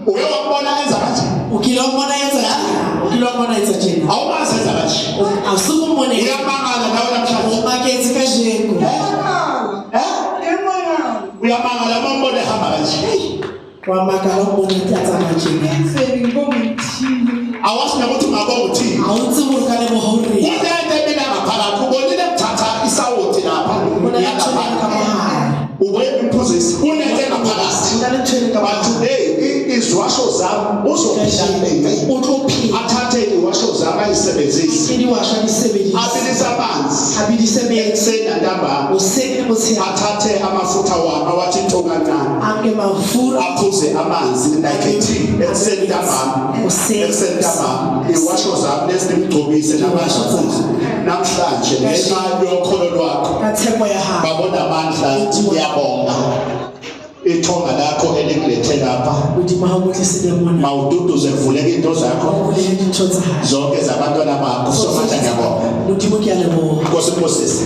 Uyabona enza kanje. Ukilobona yenza njena. Awumazi enza kanje. Awusubone. Uyamangala nawe namhlanje. Umakethi kajengo. Uyamangala mambone hamba kanje. Wamakala umbone tata majini. Awazi nokuthi ungabonga uthini. Awutsibukane bohori. Kuyente mina ngaphakathi ubonile mthatha isawuthi lapha. Ubuye imphuzisi kunente ngaphakathi. But today izwasho zami uzophila utophila. athathe iwasho zami ayisebenzise. Iliwasho alisebenzise. Abilisa amanzi. Abilisebenzise. Ntambama. Usekemuthi athathe amafutha wami awathi ntongana. Ange mafura. Aphuze amanzi like ekuseni ntambama. Ekuseni ntambama. Iwasho zami lesimgcobise namasho. Namhlanje ngenxa yokholo lwakho. Kathemba yahamba. Babona amandla uyabonga. Ithonga lakho elikulethe lapha. Mawududuze vuleke into zakho. Zonke zabantwana bakho. Somandla ngiyabonga. Nkosi Moses.